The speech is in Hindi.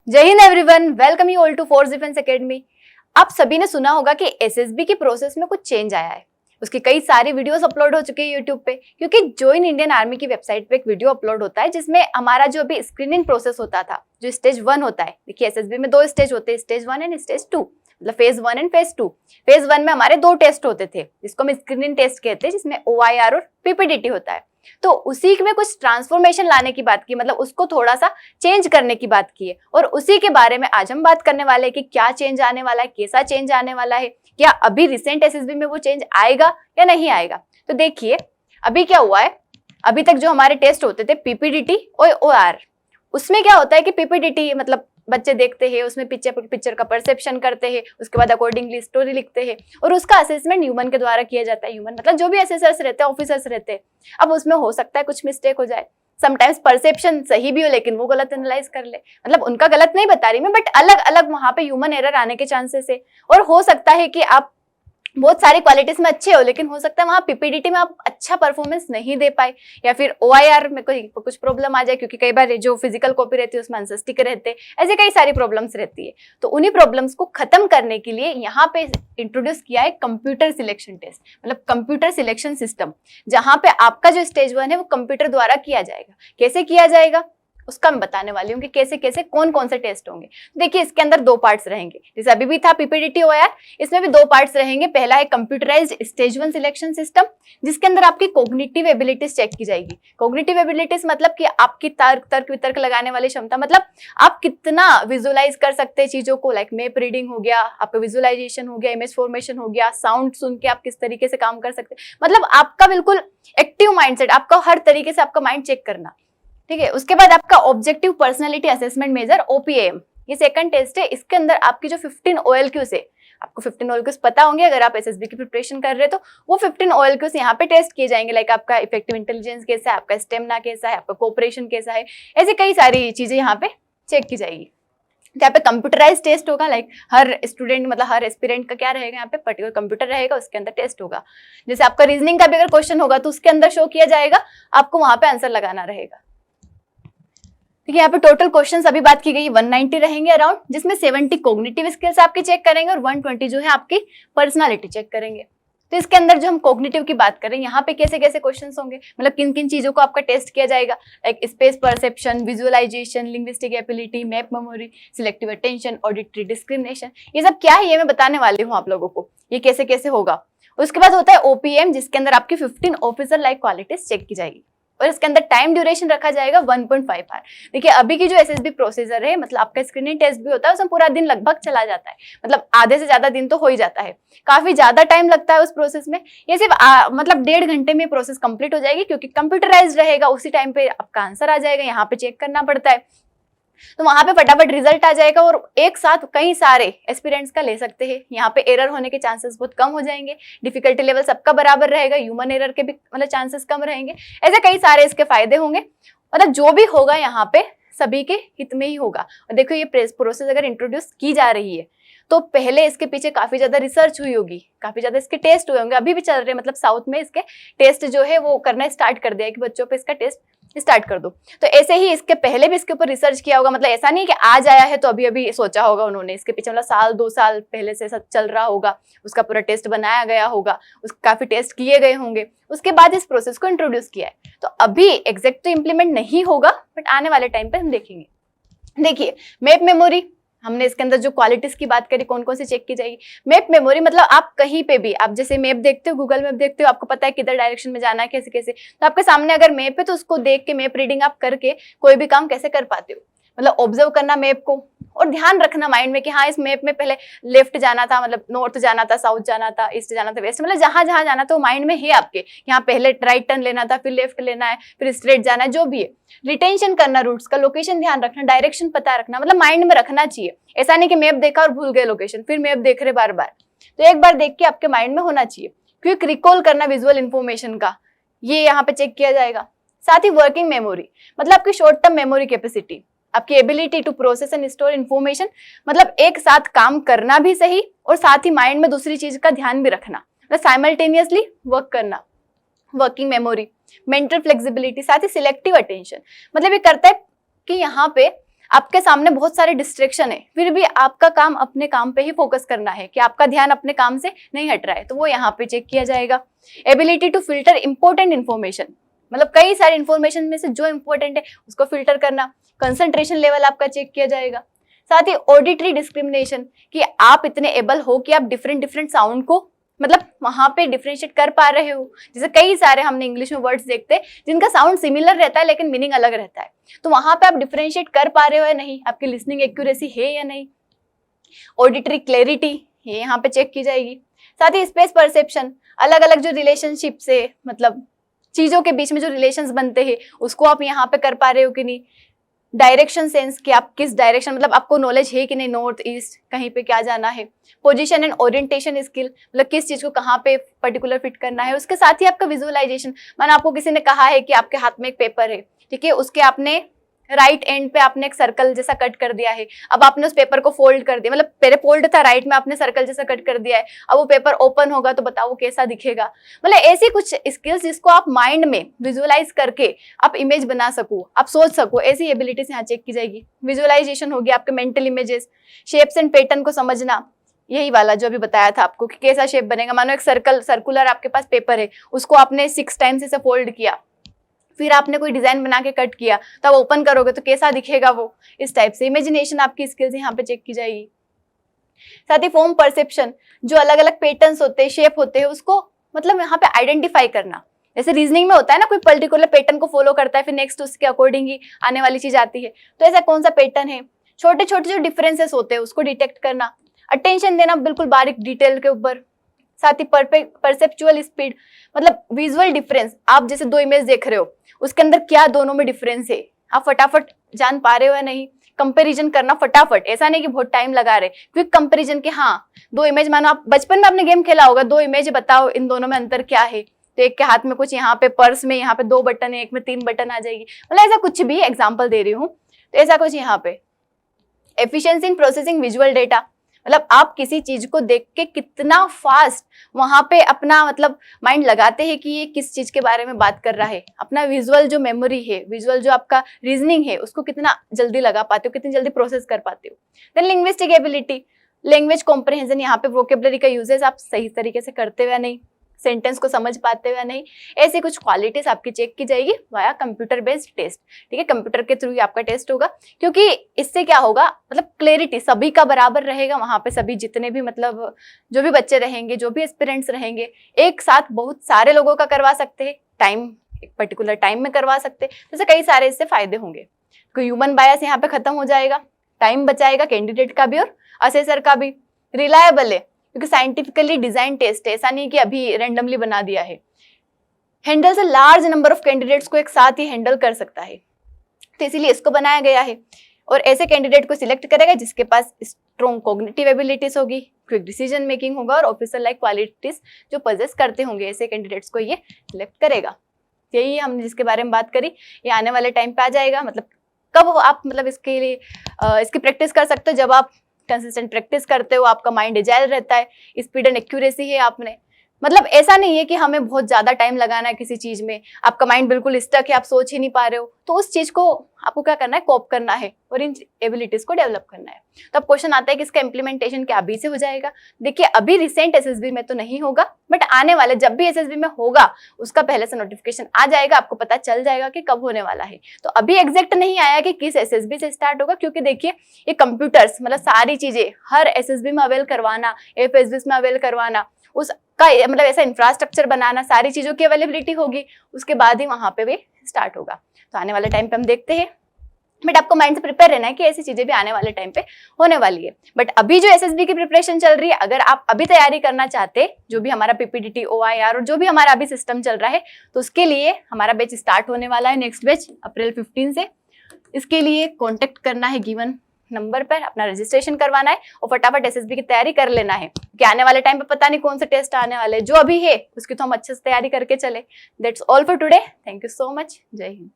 जय हिंद everyone, welcome you all to Force Defence Academy. आप सभी ने सुना होगा कि एसएसबी की प्रोसेस में कुछ चेंज आया है। उसकी कई सारी वीडियोस अपलोड हो चुके हैं यूट्यूब पे, क्योंकि ज्वाइन इंडियन आर्मी की वेबसाइट पे एक वीडियो अपलोड होता है जिसमें हमारा जो अभी स्क्रीनिंग प्रोसेस होता था, जो स्टेज 1 होता है। देखिए एसएसबी में 2 स्टेज होते हैं, स्टेज 1 एंड स्टेज 2, मतलब फेज 1 एंड फेज 2। फेज 1 में हमारे 2 टेस्ट होते थे जिसको हम स्क्रीनिंग टेस्ट कहते हैं, जिसमें OIR और पीपीडीटी होता है। तो उसी में कुछ ट्रांसफॉर्मेशन लाने की बात की, मतलब उसको थोड़ा सा चेंज करने की बात की है, और उसी के बारे में आज हम बात करने वाले हैं कि क्या चेंज आने वाला है, कैसा चेंज आने वाला है, क्या अभी रिसेंट एसएसबी में वो चेंज आएगा या नहीं आएगा। तो देखिए अभी क्या हुआ है, अभी तक जो हमारे टेस्ट होते थे पीपीडीटी और OR, उसमें क्या होता है कि पीपीडीटी मतलब बच्चे देखते हैं, उसमें पिक्चर का परसेप्शन करते हैं, उसके बाद अकॉर्डिंगली स्टोरी लिखते हैं, और उसका असेसमेंट ह्यूमन के द्वारा किया जाता है। ह्यूमन मतलब जो भी असेसर्स रहते हैं, ऑफिसर्स रहते हैं। अब उसमें हो सकता है कुछ मिस्टेक हो जाए, समटाइम्स परसेप्शन सही भी हो लेकिन वो गलत एनालाइज कर ले, मतलब उनका गलत नहीं बता रही मैं, बट अलग अलग वहां पे ह्यूमन एरर आने के चांसेस है। और हो सकता है कि आप बहुत सारी क्वालिटीज में अच्छे हो, लेकिन हो सकता है वहां पीपीडीटी में आप अच्छा परफॉर्मेंस नहीं दे पाए, या फिर OIR में कोई कुछ प्रॉब्लम आ जाए, क्योंकि कई बार जो फिजिकल कॉपी रहती है उसमें आंसर स्टिक रहते हैं, ऐसे कई सारी प्रॉब्लम्स रहती है। तो उन्हीं प्रॉब्लम्स को खत्म करने के लिए यहाँ पे इंट्रोड्यूस किया है कंप्यूटर सिलेक्शन टेस्ट, मतलब कंप्यूटर सिलेक्शन सिस्टम, जहां पे आपका जो स्टेज 1 है वो कंप्यूटर द्वारा किया जाएगा। कैसे किया जाएगा उसका मैं बताने वाली हूँ कि कैसे कैसे कौन कौन से टेस्ट होंगे। देखिए इसके अंदर 2 पार्ट्स रहेंगे, जैसे अभी भी था पीपीडीटी OIR, इसमें भी 2 पार्ट्स रहेंगे। पहला है कंप्यूटराइज्ड स्टेज 1 सिलेक्शन सिस्टम, जिसके अंदर आपकी कॉग्निटिव एबिलिटीज चेक की जाएगी। कॉग्निटिव एबिलिटीज मतलब कि आपकी तर्क वितर्क लगाने वाली क्षमता, मतलब आप कितना विजुअलाइज कर सकते हैं चीजों को, लाइक मैप रीडिंग हो गया, आपका विजुअलाइजेशन हो गया, इमेज फॉर्मेशन हो गया, साउंड सुन के आप किस तरीके से काम कर सकते हैं, मतलब आपका बिल्कुल एक्टिव माइंडसेट, आपका हर तरीके से आपका माइंड चेक करना। ठीक है, उसके बाद आपका objective personality assessment measure OPAM, ये सेकंड टेस्ट है। इसके अंदर आपकी जो 15 OLQs है, आपको 15 OLQs पता होंगे अगर आप एसएसबी की प्रिपरेशन कर रहे हो, तो वो 15 OLQs यहाँ पे टेस्ट किए जाएंगे। लाइक आपका इफेक्टिव इंटेलिजेंस कैसा है, आपका स्टेमिना कैसा है, आपका कोऑपरेशन कैसा है, ऐसे कई सारी चीजें यहाँ पे चेक की जाएगी। यहाँ पे कंप्यूटराइज टेस्ट होगा, लाइक हर स्टूडेंट मतलब हर एस्पिरेंट का क्या रहेगा, यहाँ पे पर्टिकुलर कंप्यूटर रहेगा, उसके अंदर टेस्ट होगा। जैसे आपका रीजनिंग का भी अगर क्वेश्चन होगा तो उसके अंदर शो किया जाएगा, आपको वहां पे आंसर लगाना रहेगा। देखिए यहाँ पे टोटल क्वेश्चंस अभी बात की गई 190 रहेंगे अराउंड, जिसमें 70 कॉग्निटिव स्किल्स आपकी चेक करेंगे और 120 जो है आपकी पर्सनालिटी चेक करेंगे। तो इसके अंदर जो हम कॉग्निटिव की बात करें, यहाँ पे कैसे कैसे क्वेश्चंस होंगे, मतलब किन किन चीजों को आपका टेस्ट किया जाएगा, like space perception, visualisation, linguistic ability, map memory, selective attention, auditory discrimination, ये सब क्या है ये मैं बताने वाली हूँ आप लोगों को, ये कैसे कैसे होगा। उसके बाद होता है OPM, जिसके अंदर आपकी 15 ऑफिसर लाइक क्वालिटीज चेक की जाएगी, और इसके अंदर टाइम ड्यूरेशन रखा जाएगा 1.5 आवर। देखिए अभी की जो एसएसबी प्रोसीजर है, मतलब आपका स्क्रीनिंग टेस्ट भी होता है, उसमें पूरा दिन लगभग चला जाता है, मतलब आधे से ज्यादा दिन तो हो ही जाता है, काफी ज्यादा टाइम लगता है उस प्रोसेस में। ये सिर्फ मतलब 1.5 घंटे में प्रोसेस कंप्लीट हो जाएगी, क्योंकि कंप्यूटराइज रहेगा, उसी टाइम पे आपका आंसर आ जाएगा, यहाँ पे चेक करना पड़ता है, तो वहां पे फटाफट रिजल्ट आ जाएगा, और एक साथ कई सारे एस्पिरेंट्स का ले सकते हैं। यहाँ पे एरर होने के चांसेस बहुत कम हो जाएंगे, डिफिकल्टी लेवल सबका बराबर रहेगा, ह्यूमन एरर के भी मतलब चांसेस कम रहेंगे, ऐसे कई सारे इसके फायदे होंगे। मतलब जो भी होगा यहाँ पे सभी के हित में ही होगा। और देखो ये प्रोसेस अगर इंट्रोड्यूस की जा रही है तो पहले इसके पीछे काफी ज्यादा रिसर्च हुई होगी, काफी ज्यादा इसके टेस्ट हुए होंगे, अभी भी चल रहे हैं, मतलब साउथ में इसके टेस्ट जो है वो करना स्टार्ट कर दिया है कि बच्चों पे इसका टेस्ट स्टार्ट कर दो। तो ऐसे ही इसके पहले भी इसके ऊपर रिसर्च किया होगा, मतलब ऐसा नहीं कि आज आया है तो अभी अभी सोचा होगा उन्होंने, इसके पीछे मतलब 1-2 साल पहले से सब चल रहा होगा, उसका पूरा टेस्ट बनाया गया होगा, काफी टेस्ट किए गए होंगे, उसके बाद इस प्रोसेस को इंट्रोड्यूस किया है। तो अभी एग्जैक्ट तो इम्प्लीमेंट नहीं होगा, बट आने वाले टाइम पे हम देखेंगे। देखिए मैप मेमोरी, हमने इसके अंदर जो क्वालिटीज की बात करी, कौन कौन सी चेक की जाएगी। मैप मेमोरी मतलब आप कहीं पे भी, आप जैसे मैप देखते हो, गूगल मैप देखते हो, आपको पता है किधर डायरेक्शन में जाना है, कैसे कैसे, तो आपके सामने अगर मैप है तो उसको देख के मैप रीडिंग आप करके कोई भी काम कैसे कर पाते हो, मतलब ऑब्जर्व करना मैप को, और ध्यान रखना माइंड में कि हाँ इस मैप में पहले लेफ्ट जाना था, मतलब नॉर्थ जाना था, साउथ जाना था, ईस्ट जाना था, वेस्ट, मतलब जहां जहां जाना था वो माइंड में है आपके, यहाँ पहले राइट टर्न लेना था, फिर लेफ्ट लेना है, फिर स्ट्रेट जाना है, जो भी है। रिटेंशन करना रूट्स का, लोकेशन ध्यान रखना, डायरेक्शन पता रखना, मतलब माइंड में रखना चाहिए। ऐसा नहीं कि मैप देखा और भूल गए लोकेशन, फिर मैप देख रहे बार बार, तो एक बार देख के आपके माइंड में होना चाहिए। क्विक रिकॉल करना विजुअल इंफॉर्मेशन का, ये यहाँ पे चेक किया जाएगा। साथ ही वर्किंग मेमोरी, मतलब आपकी शॉर्ट टर्म मेमोरी कैपेसिटी, आपकी ability to process and store information, मतलब एक साथ काम करना भी सही और साथ ही माइंड में दूसरी चीज का ध्यान भी रखना, मतलब साइमल्टेनियसली वर्क करना। वर्किंग मेमोरी, मेंटल फ्लेक्सिबिलिटी, साथ ही सिलेक्टिव अटेंशन, मतलब ये करता है कि यहाँ पे आपके सामने बहुत सारे डिस्ट्रैक्शन है, फिर भी आपका काम अपने काम पे ही फोकस करना है कि आपका ध्यान अपने काम से नहीं हट रहा है, तो वो यहाँ पे चेक किया जाएगा। Ability to filter important information, मतलब कई सारे इन्फॉर्मेशन में से जो इंपॉर्टेंट है उसको फिल्टर करना। कंसंट्रेशन लेवल आपका चेक किया जाएगा। साथ ही ऑडिटरी डिस्क्रिमिनेशन, कि आप इतने एबल हो कि आप डिफरेंट डिफरेंट साउंड को मतलब वहां पे डिफरेंशिएट कर पा रहे हो। जैसे कई सारे हमने इंग्लिश में वर्ड्स देखते हैं जिनका साउंड सिमिलर रहता है लेकिन मीनिंग अलग रहता है, तो वहां पे आप डिफरेंशिएट कर पा रहे हो या नहीं, आपकी लिसनिंग एक्यूरेसी है या नहीं। ऑडिटरी क्लैरिटी, ये यहाँ पे चेक की जाएगी। साथ ही स्पेस परसेप्शन, अलग अलग जो रिलेशनशिप से मतलब चीजों के बीच में जो रिलेशंस बनते हैं उसको आप यहाँ पे कर पा रहे हो कि नहीं। डायरेक्शन सेंस, कि आप किस डायरेक्शन, मतलब आपको नॉलेज है कि नहीं, नॉर्थ ईस्ट कहीं पे क्या जाना है। पोजीशन एंड ओरिएंटेशन स्किल, मतलब किस चीज को कहाँ पे पर्टिकुलर फिट करना है। उसके साथ ही आपका विजुअलाइजेशन, माना आपको किसी ने कहा है कि आपके हाथ में एक पेपर है, ठीक है, उसके आपने राइट एंड पे आपने एक सर्कल जैसा कट कर दिया है, अब आपने उस पेपर को फोल्ड कर दिया, मतलब पहले फोल्ड था राइट में, आपने सर्कल जैसा कट कर दिया है, अब वो पेपर ओपन होगा तो बताओ वो कैसा दिखेगा। मतलब ऐसी कुछ स्किल्स जिसको आप माइंड में विजुअलाइज करके आप इमेज बना सको, आप सोच सको, ऐसी एबिलिटीज यहाँ चेक की जाएगी। विजुअलाइजेशन होगी आपके mental images, shapes and pattern को समझना, यही वाला जो अभी बताया था आपको कि कैसा शेप बनेगा। मानो एक सर्कुलर आपके पास पेपर है, उसको आपने 6 टाइम्स ऐसे फोल्ड किया, फिर आपने कोई डिजाइन बना के कट किया, तब ओपन करोगे तो कैसा दिखेगा वो, इस टाइप से इमेजिनेशन आपकी स्किल्स यहाँ पे चेक की जाएगी। साथ ही फॉर्म परसेप्शन, जो अलग अलग पैटर्न्स होते हैं, शेप होते हैं, उसको मतलब यहाँ पे आइडेंटिफाई करना। जैसे रीजनिंग में होता है ना, कोई पर्टिकुलर पैटर्न को फॉलो करता है, फिर नेक्स्ट उसके अकॉर्डिंग ही आने वाली चीज आती है, तो ऐसा कौन सा पैटर्न है। छोटे छोटे जो डिफरेंसेस होते हैं उसको डिटेक्ट करना, अटेंशन देना बिल्कुल बारीक डिटेल के ऊपर। साथ ही परसेप्चुअल स्पीड, मतलब विजुअल डिफरेंस, आप जैसे 2 इमेज देख रहे हो, उसके अंदर क्या दोनों में डिफरेंस है, आप फटाफट जान पा रहे हो या नहीं। कंपैरिजन करना फटाफट, ऐसा नहीं कि बहुत टाइम लगा रहे, क्विक कंपैरिजन के हाँ 2 इमेज, मानो आप बचपन में आपने गेम खेला होगा, 2 इमेज बताओ इन दोनों में अंतर क्या है, तो एक के हाथ में कुछ, यहाँ पे पर्स में यहाँ पे 2 बटन है, एक में 3 बटन आ जाएगी, मतलब ऐसा कुछ भी एग्जाम्पल दे रही हूँ, तो ऐसा कुछ यहाँ पे। Efficiency in processing visual data, मतलब आप किसी चीज को देख के कितना फास्ट वहां पे अपना मतलब माइंड लगाते हैं कि ये किस चीज के बारे में बात कर रहा है। अपना विजुअल जो मेमोरी है, विजुअल जो आपका रीजनिंग है, उसको कितना जल्दी लगा पाते हो, कितनी जल्दी प्रोसेस कर पाते हो। Then linguistic ability, language comprehension, यहाँ पे वोकेबुलरी का यूजेस आप सही तरीके से करते हुए नहीं, सेंटेंस को समझ पाते हुए नहीं, ऐसी कुछ क्वालिटीज आपकी चेक की जाएगी वाया कंप्यूटर बेस्ड टेस्ट। ठीक है, कंप्यूटर के थ्रू ही आपका टेस्ट होगा, क्योंकि इससे क्या होगा, मतलब क्लैरिटी सभी का बराबर रहेगा वहां पे, सभी जितने भी मतलब जो भी बच्चे रहेंगे, जो भी एस्पिरेंट्स रहेंगे, एक साथ बहुत सारे लोगों का करवा सकते हैं, टाइम एक पर्टिकुलर टाइम में करवा सकते हैं, जैसे कई सारे इससे फायदे होंगे। कोई ह्यूमन बायस यहाँ पे खत्म हो जाएगा, टाइम बचाएगा कैंडिडेट का भी और असेसर का भी। रिलायबल है क्योंकि साइंटिफिकली डिजाइन टेस्ट है, ऐसा नहीं कि अभी रैंडमली बना दिया है। Handles a large number of candidates को एक साथ ही हैंडल कर सकता है, तो इसीलिए इसको बनाया गया है। और ऐसे कैंडिडेट को सिलेक्ट करेगा जिसके पास स्ट्रॉन्ग कॉग्निटिव एबिलिटीज होगी, क्विक डिसीजन मेकिंग होगा और ऑफिसर लाइक क्वालिटीज जो पोजेस करते होंगे, ऐसे कैंडिडेट्स को ये सिलेक्ट करेगा। यही हमने जिसके बारे में बात करी, ये आने वाले टाइम पे आ जाएगा। मतलब कब आप मतलब इसके लिए इसकी प्रैक्टिस कर सकते हो, जब आप कंसिस्टेंट प्रैक्टिस करते हो, आपका माइंड एजाइल रहता है, स्पीड एंड एक्यूरेसी है आपने, मतलब ऐसा नहीं है कि हमें बहुत ज्यादा टाइम लगाना है किसी चीज में, आपका माइंड बिल्कुल स्टक है, आप सोच ही नहीं पा रहे हो, तो उस चीज को आपको क्या करना है, कॉप करना है और इन एबिलिटीज को डेवलप करना है। तो अब क्वेश्चन आता है कि इसका इंप्लीमेंटेशन क्या अभी से हो जाएगा। देखिए अभी रिसेंट एसएसबी में तो नहीं होगा, बट आने वाले जब भी एसएसबी में होगा उसका पहले से नोटिफिकेशन आ जाएगा, आपको पता चल जाएगा कि कब होने वाला है। तो अभी एग्जैक्ट नहीं आया कि किस एसएसबी से स्टार्ट होगा, क्योंकि देखिए ये कंप्यूटर्स मतलब सारी चीजें हर एसएसबी में अवेल करवाना, एफएसबी में अवेल करवाना, उसका मतलब ऐसा इंफ्रास्ट्रक्चर बनाना, सारी चीजों की अवेलेबिलिटी होगी, उसके बाद ही वहां पे भी स्टार्ट होगा। तो आने वाले टाइम पे हम देखते हैं, बट आपको माइंड से प्रिपेयर रहना है कि ऐसी चीजें भी आने वाले टाइम पे होने वाली है। बट अभी जो एसएसबी की प्रिपरेशन चल रही है, अगर आप अभी तैयारी करना चाहते, जो भी हमारा पीपीडीटी, ओआईआर और जो भी हमारा अभी सिस्टम चल रहा है, तो उसके लिए हमारा बैच स्टार्ट होने वाला है, नेक्स्ट बैच अप्रैल 15 से। इसके लिए कॉन्टेक्ट करना है गिवन नंबर पर, अपना रजिस्ट्रेशन करवाना है और फटाफट एसएसबी की तैयारी कर लेना है, कि आने वाले टाइम पे पता नहीं कौन से टेस्ट आने वाले हैं, जो अभी है उसकी तो हम अच्छे से तैयारी करके चले। That's all for today, thank you so much, जय हिंद।